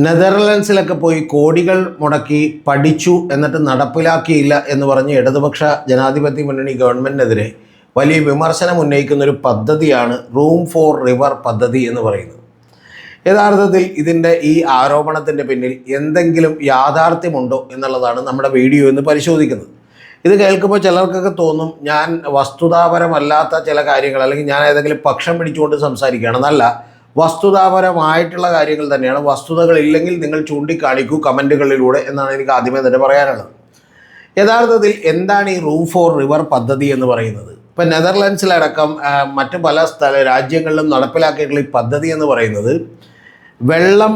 നെതർലൻഡ്സിലൊക്കെ പോയി കോടികൾ മുടക്കി പഠിച്ചു എന്നിട്ട് നടപ്പിലാക്കിയില്ല എന്ന് പറഞ്ഞ് ഇടതുപക്ഷ ജനാധിപത്യ മുന്നണി ഗവൺമെൻറ്റിനെതിരെ വലിയ വിമർശനം ഉന്നയിക്കുന്ന ഒരു പദ്ധതിയാണ് റൂം ഫോർ റിവർ പദ്ധതി എന്ന് പറയുന്നത്. യഥാർത്ഥത്തിൽ ഇതിൻ്റെ ഈ ആരോപണത്തിൻ്റെ പിന്നിൽ എന്തെങ്കിലും യാഥാർത്ഥ്യമുണ്ടോ എന്നുള്ളതാണ് നമ്മുടെ വീഡിയോ എന്ന് പരിശോധിക്കുന്നത്. ഇത് കേൾക്കുമ്പോൾ ചിലർക്കൊക്കെ തോന്നും ഞാൻ വസ്തുതാപരമല്ലാത്ത ചില കാര്യങ്ങൾ അല്ലെങ്കിൽ ഞാൻ ഏതെങ്കിലും പക്ഷം പിടിച്ചുകൊണ്ട് സംസാരിക്കുകയാണെന്നല്ല. വസ്തുതാപരമായിട്ടുള്ള കാര്യങ്ങൾ തന്നെയാണ്. വസ്തുതകളില്ലെങ്കിൽ നിങ്ങൾ ചൂണ്ടിക്കാണിക്കൂ കമൻറ്റുകളിലൂടെ എന്നാണ് എനിക്ക് ആദ്യമേ തന്നെ പറയാനുള്ളത്. യഥാർത്ഥത്തിൽ എന്താണ് ഈ റൂം ഫോർ റിവർ പദ്ധതി എന്ന് പറയുന്നത്? ഇപ്പം നെതർലൻഡ്സിലടക്കം മറ്റ് പല രാജ്യങ്ങളിലും നടപ്പിലാക്കിയിട്ടുള്ള ഈ പദ്ധതി എന്ന് പറയുന്നത് വെള്ളം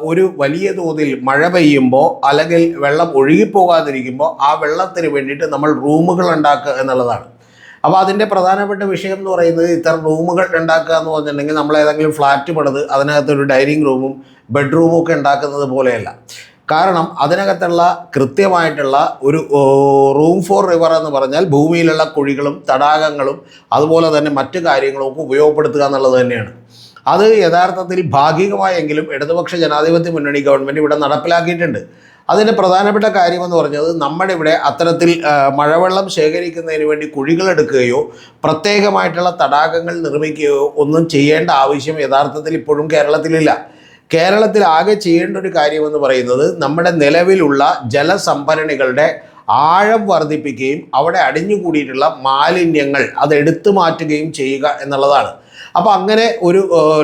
ഒരു വലിയ തോതിൽ മഴ പെയ്യുമ്പോൾ അല്ലെങ്കിൽ വെള്ളം ഒഴുകിപ്പോകാതിരിക്കുമ്പോൾ ആ വെള്ളത്തിന് വേണ്ടിയിട്ട് നമ്മൾ റൂമുകൾ ഉണ്ടാക്കുക എന്നുള്ളതാണ്. അപ്പോൾ അതിൻ്റെ പ്രധാനപ്പെട്ട വിഷയം എന്ന് പറയുന്നത് ഇത്തരം റൂമുകൾ ഉണ്ടാക്കുക എന്ന് പറഞ്ഞിട്ടുണ്ടെങ്കിൽ നമ്മൾ ഏതെങ്കിലും ഫ്ലാറ്റ് പണിത് അതിനകത്തൊരു ഡൈനിങ് റൂമും ബെഡ്റൂമും ഒക്കെ ഉണ്ടാക്കുന്നത് പോലെയല്ല. കാരണം അതിനകത്തുള്ള കൃത്യമായിട്ടുള്ള ഒരു റൂം ഫോർ റിവർ എന്ന് പറഞ്ഞാൽ ഭൂമിയിലുള്ള കുഴികളും തടാകങ്ങളും അതുപോലെ തന്നെ മറ്റു കാര്യങ്ങളും ഒക്കെ ഉപയോഗപ്പെടുത്തുക എന്നുള്ളത് തന്നെയാണ്. അത് യഥാർത്ഥത്തിൽ ഭാഗികമായെങ്കിലും ഇടതുപക്ഷ ജനാധിപത്യ മുന്നണി ഗവൺമെൻറ് ഇവിടെ നടപ്പിലാക്കിയിട്ടുണ്ട്. അതിൻ്റെ പ്രധാനപ്പെട്ട കാര്യമെന്ന് പറഞ്ഞത് നമ്മുടെ ഇവിടെ അത്തരത്തിൽ മഴവെള്ളം ശേഖരിക്കുന്നതിന് വേണ്ടി കുഴികളെടുക്കുകയോ പ്രത്യേകമായിട്ടുള്ള തടാകങ്ങൾ നിർമ്മിക്കുകയോ ഒന്നും ചെയ്യേണ്ട ആവശ്യം യഥാർത്ഥത്തിൽ ഇപ്പോഴും കേരളത്തിലില്ല. കേരളത്തിൽ ആകെ ചെയ്യേണ്ട ഒരു കാര്യമെന്ന് പറയുന്നത് നമ്മുടെ നിലവിലുള്ള ജലസംഭരണികളുടെ ആഴം വർദ്ധിപ്പിക്കുകയും അവിടെ അടിഞ്ഞുകൂടിയിട്ടുള്ള മാലിന്യങ്ങൾ അത് എടുത്തു മാറ്റുകയും ചെയ്യുക എന്നുള്ളതാണ്. അപ്പോൾ അങ്ങനെ ഒരു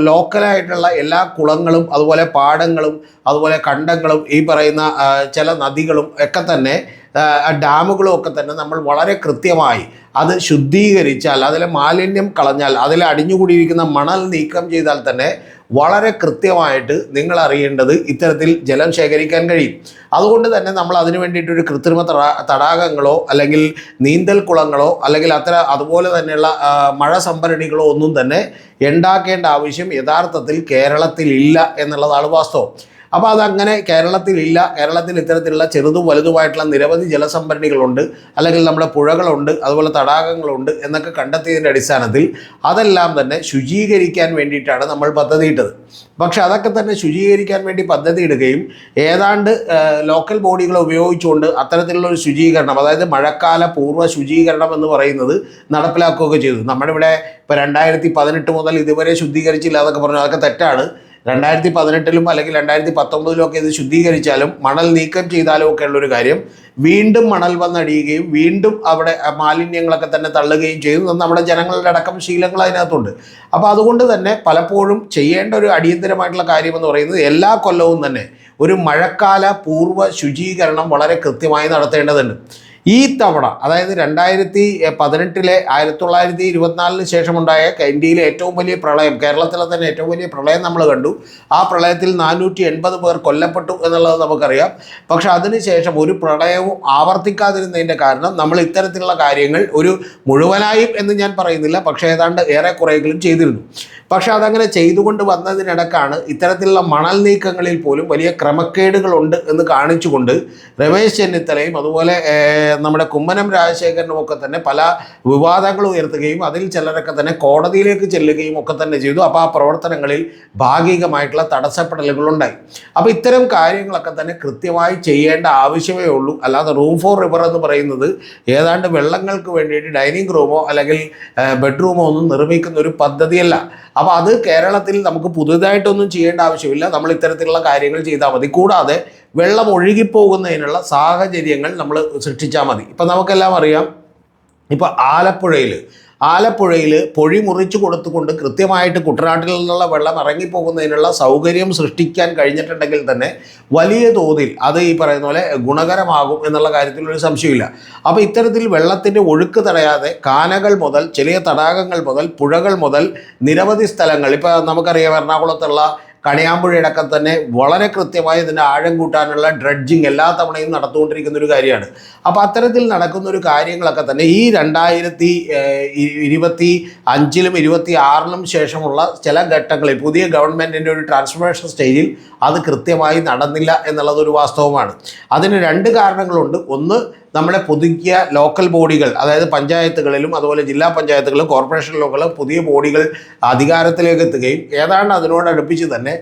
ലോക്കലായിട്ടുള്ള എല്ലാ കുളങ്ങളും അതുപോലെ പാടങ്ങളും അതുപോലെ കണ്ടങ്ങളും ഈ പറയുന്ന ചില നദികളും ഒക്കെ തന്നെ ഡാമുകളും ഒക്കെ തന്നെ നമ്മൾ വളരെ കൃത്യമായി അത് ശുദ്ധീകരിച്ചാൽ, അതിലെ മാലിന്യം കളഞ്ഞാൽ, അതിൽ അടിഞ്ഞുകൂടിയിരിക്കുന്ന മണൽ നീക്കം ചെയ്താൽ തന്നെ വളരെ കൃത്യമായിട്ട് നിങ്ങൾ അറിയേണ്ടത് ഇത്തരത്തിൽ ജലം ശേഖരിക്കാൻ കഴിയും. അതുകൊണ്ട് തന്നെ നമ്മൾ അതിനു വേണ്ടിയിട്ടൊരു കൃത്രിമ തടാകങ്ങളോ അല്ലെങ്കിൽ നീന്തൽ കുളങ്ങളോ അല്ലെങ്കിൽ അതുപോലെ തന്നെയുള്ള മഴ സംഭരണികളോ ഒന്നും തന്നെ ഉണ്ടാക്കേണ്ട ആവശ്യം യഥാർത്ഥത്തിൽ കേരളത്തിലില്ല എന്നുള്ളതാണ് വാസ്തവം. അപ്പോൾ അതങ്ങനെ കേരളത്തിലില്ല. കേരളത്തിൽ ഇത്തരത്തിലുള്ള ചെറുതും വലുതുമായിട്ടുള്ള നിരവധി ജലസംഭരണികളുണ്ട്, അല്ലെങ്കിൽ നമ്മുടെ പുഴകളുണ്ട്, അതുപോലെ തടാകങ്ങളുണ്ട് എന്നൊക്കെ കണ്ടെത്തിയതിൻ്റെ അടിസ്ഥാനത്തിൽ അതെല്ലാം തന്നെ ശുചീകരിക്കാൻ വേണ്ടിയിട്ടാണ് നമ്മൾ പദ്ധതി ഇട്ടത്. പക്ഷേ അതൊക്കെ തന്നെ ശുചീകരിക്കാൻ വേണ്ടി പദ്ധതി ഇടുകയും ഏതാണ്ട് ലോക്കൽ ബോഡികളെ ഉപയോഗിച്ചുകൊണ്ട് അത്തരത്തിലുള്ള ഒരു ശുചീകരണം, അതായത് മഴക്കാല പൂർവ്വ ശുചീകരണം എന്ന് പറയുന്നത് നടപ്പിലാക്കുകയൊക്കെ ചെയ്തു. നമ്മുടെ ഇവിടെ ഇപ്പോൾ 2018 മുതൽ ഇതുവരെ ശുദ്ധീകരിച്ചില്ല എന്നൊക്കെ പറഞ്ഞു. അതൊക്കെ തെറ്റാണ്. 2018 അല്ലെങ്കിൽ 2019 ഒക്കെ ഇത് ശുദ്ധീകരിച്ചാലും മണൽ നീക്കം ചെയ്താലും ഒക്കെ ഉള്ളൊരു കാര്യം വീണ്ടും മണൽ വന്നടിയുകയും വീണ്ടും അവിടെ മാലിന്യങ്ങളൊക്കെ തന്നെ തള്ളുകയും ചെയ്തു. നമ്മുടെ ജനങ്ങളുടെ അടക്കം ശീലങ്ങൾ അതിനകത്തുണ്ട്. അപ്പോൾ അതുകൊണ്ട് തന്നെ പലപ്പോഴും ചെയ്യേണ്ട ഒരു അടിയന്തരമായിട്ടുള്ള കാര്യമെന്ന് പറയുന്നത് എല്ലാ കൊല്ലവും തന്നെ ഒരു മഴക്കാല പൂർവ്വ ശുചീകരണം വളരെ കൃത്യമായി നടത്തേണ്ടതുണ്ട്. ഈ തവണ അതായത് 2018 1924 ശേഷമുണ്ടായ ഇന്ത്യയിലെ ഏറ്റവും വലിയ പ്രളയം, കേരളത്തിലെ തന്നെ ഏറ്റവും വലിയ പ്രളയം നമ്മൾ കണ്ടു. ആ പ്രളയത്തിൽ 480 പേർ കൊല്ലപ്പെട്ടു എന്നുള്ളത് നമുക്കറിയാം. പക്ഷെ അതിനുശേഷം ഒരു പ്രളയവും ആവർത്തിക്കാതിരുന്നതിൻ്റെ കാരണം നമ്മൾ ഇത്തരത്തിലുള്ള കാര്യങ്ങൾ ഒരു മുഴുവനായും എന്ന് ഞാൻ പറയുന്നില്ല, പക്ഷേ ഏതാണ്ട് ഏറെക്കുറെയെങ്കിലും ചെയ്തിരുന്നു. പക്ഷെ അതങ്ങനെ ചെയ്തുകൊണ്ട് വന്നതിനിടക്കാണ് ഇത്തരത്തിലുള്ള മണൽ നീക്കങ്ങളിൽ പോലും വലിയ ക്രമക്കേടുകളുണ്ട് എന്ന് കാണിച്ചുകൊണ്ട് രമേശ് ചെന്നിത്തലയും അതുപോലെ നമ്മുടെ കുമ്മനം രാജശേഖരനും ഒക്കെ തന്നെ പല വിവാദങ്ങൾ ഉയർത്തുകയും അതിൽ ചിലരൊക്കെ തന്നെ കോടതിയിലേക്ക് ചെല്ലുകയും ഒക്കെ തന്നെ ചെയ്തു. അപ്പോൾ ആ പ്രവർത്തനങ്ങളിൽ ഭാഗികമായിട്ടുള്ള തടസ്സപ്പെടലുകളുണ്ടായി. അപ്പോൾ ഇത്തരം കാര്യങ്ങളൊക്കെ തന്നെ കൃത്യമായി ചെയ്യേണ്ട ആവശ്യമേ ഉള്ളൂ. അല്ലാതെ റൂം ഫോർ റിവർ എന്ന് പറയുന്നത് ഏതാണ്ട് വെള്ളങ്ങൾക്ക് വേണ്ടിയിട്ട് ഡൈനിങ് റൂമോ അല്ലെങ്കിൽ ബെഡ്റൂമോ ഒന്നും നിർമ്മിക്കുന്ന ഒരു പദ്ധതിയല്ല. അപ്പോൾ അത് കേരളത്തിൽ നമുക്ക് പുതുതായിട്ടൊന്നും ചെയ്യേണ്ട ആവശ്യമില്ല. നമ്മൾ ഇത്തരത്തിലുള്ള കാര്യങ്ങൾ ചെയ്താൽ മതി. കൂടാതെ വെള്ളം ഒഴുകിപ്പോകുന്നതിനുള്ള സാഹചര്യങ്ങൾ നമ്മൾ സൃഷ്ടിച്ചാൽ മതി. ഇപ്പം നമുക്കെല്ലാം അറിയാം, ഇപ്പോൾ ആലപ്പുഴയിൽ പൊഴി മുറിച്ച് കൊടുത്തുകൊണ്ട് കൃത്യമായിട്ട് കുട്ടനാട്ടിൽ നിന്നുള്ള വെള്ളം ഇറങ്ങിപ്പോകുന്നതിനുള്ള സൗകര്യം സൃഷ്ടിക്കാൻ കഴിഞ്ഞിട്ടുണ്ടെങ്കിൽ തന്നെ വലിയ തോതിൽ അത് ഈ പറയുന്ന പോലെ ഗുണകരമാകും എന്നുള്ള കാര്യത്തിലൊരു സംശയമില്ല. അപ്പോൾ ഇത്തരത്തിൽ വെള്ളത്തിൻ്റെ ഒഴുക്ക് തടയാതെ കാനകൾ മുതൽ ചെറിയ തടാകങ്ങൾ മുതൽ പുഴകൾ മുതൽ നിരവധി സ്ഥലങ്ങൾ, ഇപ്പോൾ നമുക്കറിയാം എറണാകുളത്തുള്ള കണിയാമ്പുഴയടക്കം തന്നെ വളരെ കൃത്യമായി ഇതിൻ്റെ ആഴം കൂട്ടാനുള്ള ഡ്രഡ്ജിങ് എല്ലാ തവണയും നടത്തുകൊണ്ടിരിക്കുന്ന ഒരു കാര്യമാണ്. അപ്പോൾ അത്തരത്തിൽ നടക്കുന്ന ഒരു കാര്യങ്ങളൊക്കെ തന്നെ ഈ 2025-ലും 26-ലും ശേഷമുള്ള ചില ഘട്ടങ്ങളിൽ പുതിയ ഗവൺമെൻറ്റിൻ്റെ ഒരു ട്രാൻസ്ഫോർമേഷൻ സ്റ്റേജിൽ അത് കൃത്യമായി നടന്നില്ല എന്നുള്ളതൊരു വാസ്തവമാണ്. അതിന് രണ്ട് കാരണങ്ങളുണ്ട്. ഒന്ന്, നമ്മുടെ പുതുക്കിയ ലോക്കൽ ബോഡികൾ, അതായത് പഞ്ചായത്തുകളിലും അതുപോലെ ജില്ലാ പഞ്ചായത്തുകളിലും കോർപ്പറേഷനിലൊക്കെ പുതിയ ബോഡികൾ അധികാരത്തിലേക്ക് എത്തുകയും ഏതാണ്ട് അതിനോടടുപ്പിച്ച് തന്നെ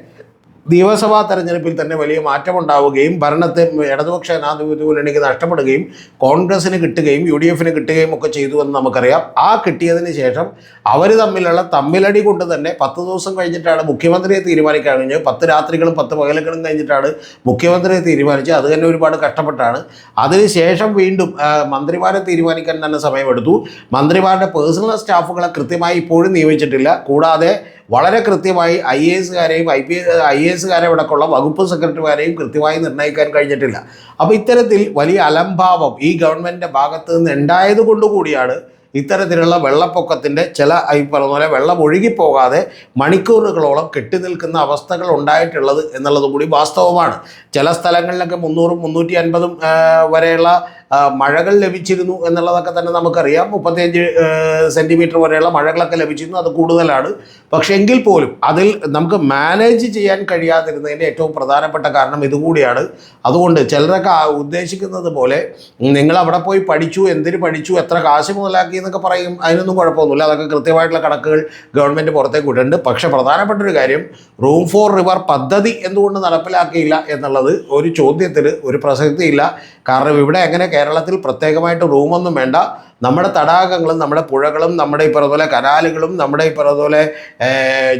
നിയമസഭാ തെരഞ്ഞെടുപ്പിൽ തന്നെ വലിയ മാറ്റമുണ്ടാവുകയും ഭരണത്തെ ഇടതുപക്ഷ ജനാധിപത്യ മുന്നണിക്ക് നഷ്ടപ്പെടുകയും കോൺഗ്രസിന് കിട്ടുകയും UDF കിട്ടുകയും ഒക്കെ ചെയ്തു എന്ന് നമുക്കറിയാം. ആ കിട്ടിയതിന് ശേഷം അവർ തമ്മിലുള്ള തമ്മിലടി കൊണ്ട് തന്നെ 10 ദിവസം കഴിഞ്ഞിട്ടാണ് മുഖ്യമന്ത്രിയെ തീരുമാനിക്കാൻ കഴിഞ്ഞത്. 10 രാത്രികളും 10 പകലുകളും കഴിഞ്ഞിട്ടാണ് മുഖ്യമന്ത്രിയെ തീരുമാനിച്ചത്. അത് തന്നെ ഒരുപാട് കഷ്ടപ്പെട്ടാണ്. അതിനുശേഷം വീണ്ടും മന്ത്രിമാരെ തീരുമാനിക്കാൻ തന്നെ സമയമെടുത്തു. മന്ത്രിമാരുടെ പേഴ്സണൽ സ്റ്റാഫുകളെ കൃത്യമായി ഇപ്പോഴും നിയമിച്ചിട്ടില്ല. കൂടാതെ വളരെ കൃത്യമായി IASകാരെയും IASകാരെ അടക്കമുള്ള വകുപ്പ് സെക്രട്ടറിമാരെയും കൃത്യമായി നിർണ്ണയിക്കാൻ കഴിഞ്ഞിട്ടില്ല. അപ്പോൾ ഇത്തരത്തിൽ വലിയ അലംഭാവം ഈ ഗവൺമെൻറ്റിൻ്റെ ഭാഗത്ത് നിന്ന് ഉണ്ടായത് കൊണ്ടുകൂടിയാണ് ഇത്തരത്തിലുള്ള വെള്ളപ്പൊക്കത്തിൻ്റെ ഈ പറഞ്ഞ പോലെ വെള്ളം ഒഴുകിപ്പോകാതെ മണിക്കൂറുകളോളം കെട്ടി നിൽക്കുന്ന അവസ്ഥകൾ ഉണ്ടായിട്ടുള്ളത് എന്നുള്ളത് കൂടി വാസ്തവമാണ്. ചില സ്ഥലങ്ങളിലൊക്കെ 300-ഉം 350-ഉം വരെയുള്ള മഴകൾ ലഭിച്ചിരുന്നു എന്നുള്ളതൊക്കെ തന്നെ നമുക്കറിയാം. 35 സെൻറ്റിമീറ്റർ വരെയുള്ള മഴകളൊക്കെ ലഭിച്ചിരുന്നു. അത് കൂടുതലാണ്. പക്ഷേ എങ്കിൽ പോലും അതിൽ നമുക്ക് മാനേജ് ചെയ്യാൻ കഴിയാതിരുന്നതിൻ്റെ ഏറ്റവും പ്രധാനപ്പെട്ട കാരണം ഇതുകൂടിയാണ്. അതുകൊണ്ട് ചിലരൊക്കെ ഉദ്ദേശിക്കുന്നത് പോലെ നിങ്ങൾ അവിടെ പോയി പഠിച്ചു, എന്തിന് പഠിച്ചു, എത്ര കാശ് മുതലാക്കി എന്നൊക്കെ പറയും. അതിനൊന്നും കുഴപ്പമൊന്നുമില്ല. അതൊക്കെ കൃത്യമായിട്ടുള്ള കണക്കുകൾ ഗവൺമെൻറ് പുറത്തേക്ക് വിട്ടിട്ടുണ്ട്. പക്ഷേ പ്രധാനപ്പെട്ട ഒരു കാര്യം, റൂം ഫോർ റിവർ പദ്ധതി എന്തുകൊണ്ട് നടപ്പിലാക്കിയില്ല എന്നുള്ളത് ഒരു ചോദ്യത്തിന് ഒരു പ്രസക്തിയില്ല. കാരണം ഇവിടെ എങ്ങനെ കേരളത്തിൽ പ്രത്യേകമായിട്ട് റൂമൊന്നും വേണ്ട. നമ്മുടെ തടാകങ്ങളും നമ്മുടെ പുഴകളും നമ്മുടെ ഈ പറഞ്ഞ പോലെ കനാലുകളും നമ്മുടെ ഈ പറഞ്ഞ പോലെ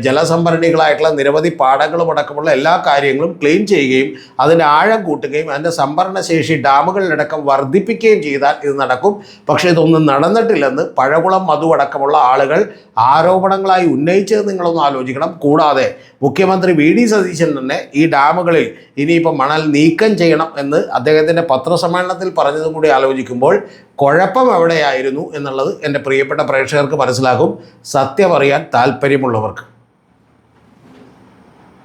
ജലസംഭരണികളായിട്ടുള്ള നിരവധി പാടങ്ങളും അടക്കമുള്ള എല്ലാ കാര്യങ്ങളും ക്ലീൻ ചെയ്യുകയും അതിൻ്റെ ആഴം കൂട്ടുകയും അതിൻ്റെ സംഭരണശേഷി ഡാമുകളിലടക്കം വർദ്ധിപ്പിക്കുകയും ചെയ്താൽ ഇത് നടക്കും. പക്ഷേ ഇതൊന്നും നടന്നിട്ടില്ലെന്ന് പഴകുളം മധു അടക്കമുള്ള ആളുകൾ ആരോപണങ്ങളായി ഉന്നയിച്ചത് നിങ്ങളൊന്ന് ആലോചിക്കണം. കൂടാതെ മുഖ്യമന്ത്രി VD സതീശൻ തന്നെ ഈ ഡാമുകളിൽ ഇനിയിപ്പോൾ മണൽ നീക്കം ചെയ്യണം എന്ന് അദ്ദേഹത്തിൻ്റെ പത്രസമ്മേളനത്തിൽ പറഞ്ഞതും കൂടി ആലോചിക്കുമ്പോൾ കുഴപ്പം എവിടെയായിരുന്നു എന്നുള്ളത് എൻ്റെ പ്രിയപ്പെട്ട പ്രേക്ഷകർക്ക് മനസ്സിലാകും, സത്യമറിയാൻ താല്പര്യമുള്ളവർക്ക്.